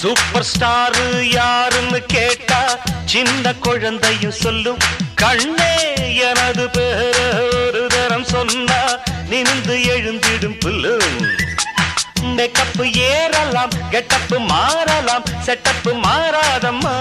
Super star யாருன்னு கேட்டா சின்ன குழந்தையும் சொல்லும். கண்ணே எனது பேர ஒரு தரம் சொன்னா நிமிந்து எழுந்திடும் புல்லும். மேக்கப்பு ஏறலாம், கெட்டப்பு மாறலாம், செட்டப்பு மாறாதம்மா.